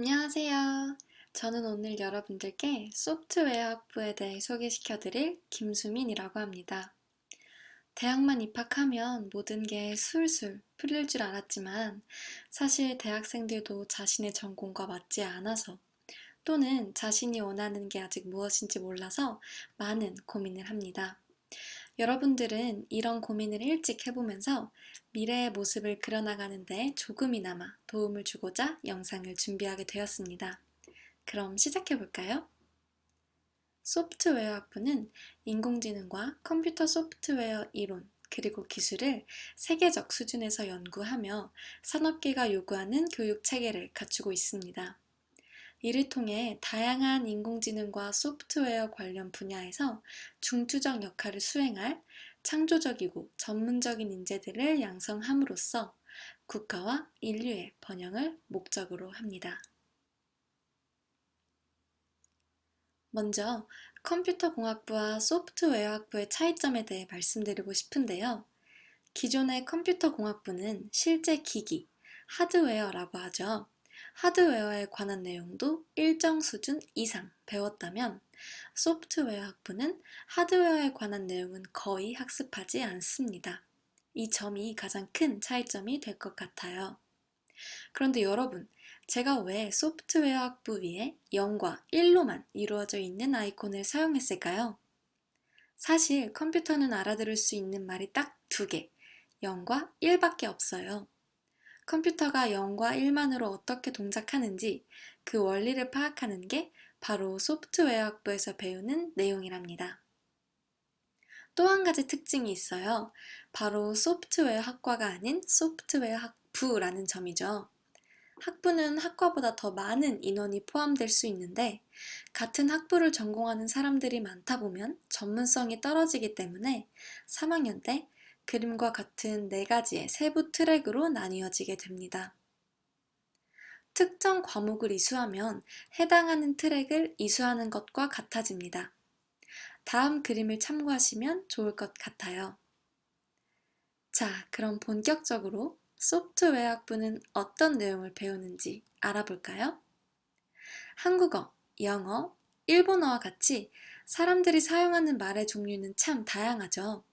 안녕하세요. 저는 오늘 여러분들께 소프트웨어 학부에 대해 소개시켜드릴 김수민이라고 합니다. 대학만 입학하면 모든 게 술술 풀릴 줄 알았지만 사실 대학생들도 자신의 전공과 맞지 않아서 또는 자신이 원하는 게 아직 무엇인지 몰라서 많은 고민을 합니다. 여러분들은 이런 고민을 일찍 해보면서 미래의 모습을 그려나가는데 조금이나마 도움을 주고자 영상을 준비하게 되었습니다. 그럼 시작해볼까요? 소프트웨어 학부는 인공지능과 컴퓨터 소프트웨어 이론 그리고 기술을 세계적 수준에서 연구하며 산업계가 요구하는 교육 체계를 갖추고 있습니다. 이를 통해 다양한 인공지능과 소프트웨어 관련 분야에서 중추적 역할을 수행할 창조적이고 전문적인 인재들을 양성함으로써 국가와 인류의 번영을 목적으로 합니다. 먼저 컴퓨터공학부와 소프트웨어학부의 차이점에 대해 말씀드리고 싶은데요. 기존의 컴퓨터공학부는 실제 기기, 하드웨어라고 하죠. 하드웨어에 관한 내용도 일정 수준 이상 배웠다면 소프트웨어 학부는 하드웨어에 관한 내용은 거의 학습하지 않습니다. 이 점이 가장 큰 차이점이 될 것 같아요. 그런데 여러분, 제가 왜 소프트웨어 학부 위에 0과 1로만 이루어져 있는 아이콘을 사용했을까요? 사실 컴퓨터는 알아들을 수 있는 말이 딱 두 개, 0과 1밖에 없어요. 컴퓨터가 0과 1만으로 어떻게 동작하는지 그 원리를 파악하는 게 바로 소프트웨어 학부에서 배우는 내용이랍니다. 또 한 가지 특징이 있어요. 바로 소프트웨어 학과가 아닌 소프트웨어 학부라는 점이죠. 학부는 학과보다 더 많은 인원이 포함될 수 있는데 같은 학부를 전공하는 사람들이 많다 보면 전문성이 떨어지기 때문에 3학년 때 그림과 같은 4가지의 세부 트랙으로 나뉘어지게 됩니다. 특정 과목을 이수하면 해당하는 트랙을 이수하는 것과 같아집니다. 다음 그림을 참고하시면 좋을 것 같아요. 자, 그럼 본격적으로 소프트웨어 학부는 어떤 내용을 배우는지 알아볼까요? 한국어, 영어, 일본어와 같이 사람들이 사용하는 말의 종류는 참 다양하죠.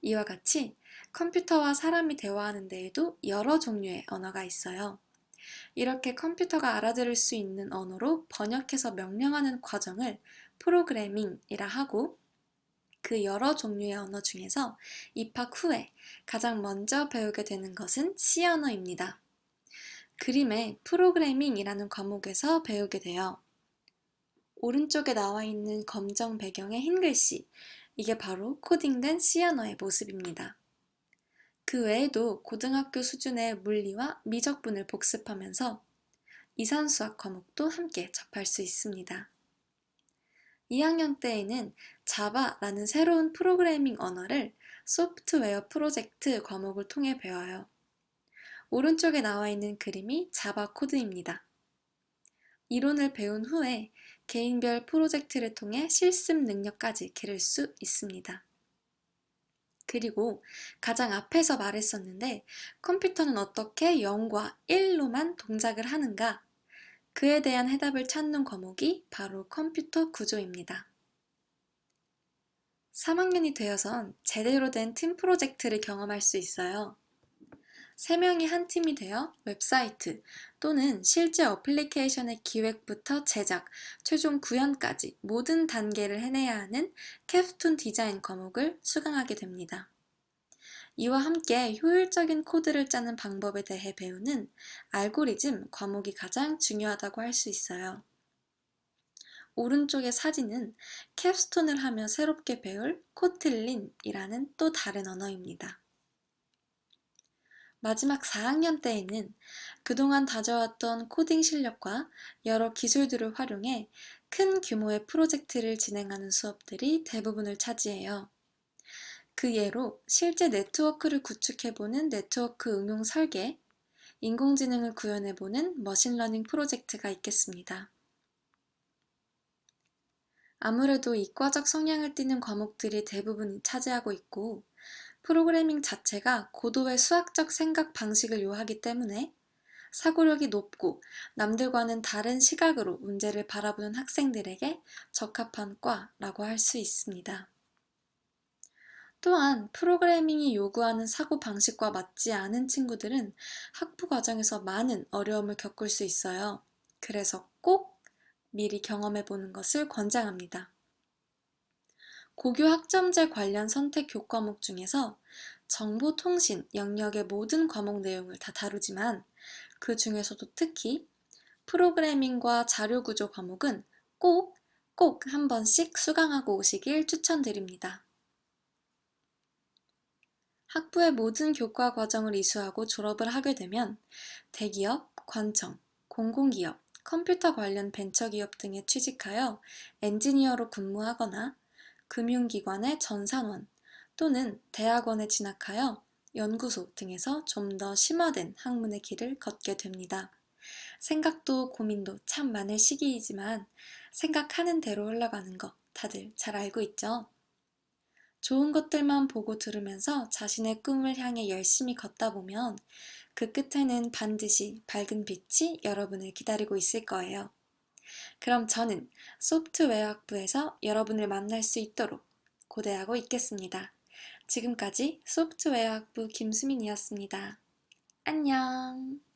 이와 같이 컴퓨터와 사람이 대화하는 데에도 여러 종류의 언어가 있어요. 이렇게 컴퓨터가 알아들을 수 있는 언어로 번역해서 명령하는 과정을 프로그래밍이라 하고 그 여러 종류의 언어 중에서 입학 후에 가장 먼저 배우게 되는 것은 C 언어입니다. 그림의 프로그래밍이라는 과목에서 배우게 돼요. 오른쪽에 나와 있는 검정 배경의 흰 글씨, 이게 바로 코딩된 C 언어의 모습입니다. 그 외에도 고등학교 수준의 물리와 미적분을 복습하면서 이산수학 과목도 함께 접할 수 있습니다. 2학년 때에는 자바라는 새로운 프로그래밍 언어를 소프트웨어 프로젝트 과목을 통해 배워요. 오른쪽에 나와 있는 그림이 자바 코드입니다. 이론을 배운 후에 개인별 프로젝트를 통해 실습 능력까지 기를 수 있습니다. 그리고 가장 앞에서 말했었는데 컴퓨터는 어떻게 0과 1로만 동작을 하는가? 그에 대한 해답을 찾는 과목이 바로 컴퓨터 구조입니다. 3학년이 되어선 제대로 된 팀 프로젝트를 경험할 수 있어요. 3명이 한 팀이 되어 웹사이트 또는 실제 어플리케이션의 기획부터 제작, 최종 구현까지 모든 단계를 해내야 하는 캡스톤 디자인 과목을 수강하게 됩니다. 이와 함께 효율적인 코드를 짜는 방법에 대해 배우는 알고리즘 과목이 가장 중요하다고 할 수 있어요. 오른쪽의 사진은 캡스톤을 하며 새롭게 배울 코틀린이라는 또 다른 언어입니다. 마지막 4학년 때에는 그동안 다져왔던 코딩 실력과 여러 기술들을 활용해 큰 규모의 프로젝트를 진행하는 수업들이 대부분을 차지해요. 그 예로 실제 네트워크를 구축해보는 네트워크 응용 설계, 인공지능을 구현해보는 머신러닝 프로젝트가 있겠습니다. 아무래도 이과적 성향을 띠는 과목들이 대부분 차지하고 있고 프로그래밍 자체가 고도의 수학적 생각 방식을 요하기 때문에 사고력이 높고 남들과는 다른 시각으로 문제를 바라보는 학생들에게 적합한 과라고 할 수 있습니다. 또한 프로그래밍이 요구하는 사고 방식과 맞지 않은 친구들은 학부 과정에서 많은 어려움을 겪을 수 있어요. 그래서 꼭 미리 경험해 보는 것을 권장합니다. 고교 학점제 관련 선택 교과목 중에서 정보통신 영역의 모든 과목 내용을 다 다루지만 그 중에서도 특히 프로그래밍과 자료구조 과목은 꼭 한 번씩 수강하고 오시길 추천드립니다. 학부의 모든 교과 과정을 이수하고 졸업을 하게 되면 대기업, 관청, 공공기업, 컴퓨터 관련 벤처기업 등에 취직하여 엔지니어로 근무하거나 금융기관의 전산원 또는 대학원에 진학하여 연구소 등에서 좀 더 심화된 학문의 길을 걷게 됩니다. 생각도 고민도 참 많을 시기이지만 생각하는 대로 흘러가는 거 다들 잘 알고 있죠? 좋은 것들만 보고 들으면서 자신의 꿈을 향해 열심히 걷다 보면 그 끝에는 반드시 밝은 빛이 여러분을 기다리고 있을 거예요. 그럼 저는 소프트웨어 학부에서 여러분을 만날 수 있도록 고대하고 있겠습니다. 지금까지 소프트웨어 학부 김수민이었습니다. 안녕!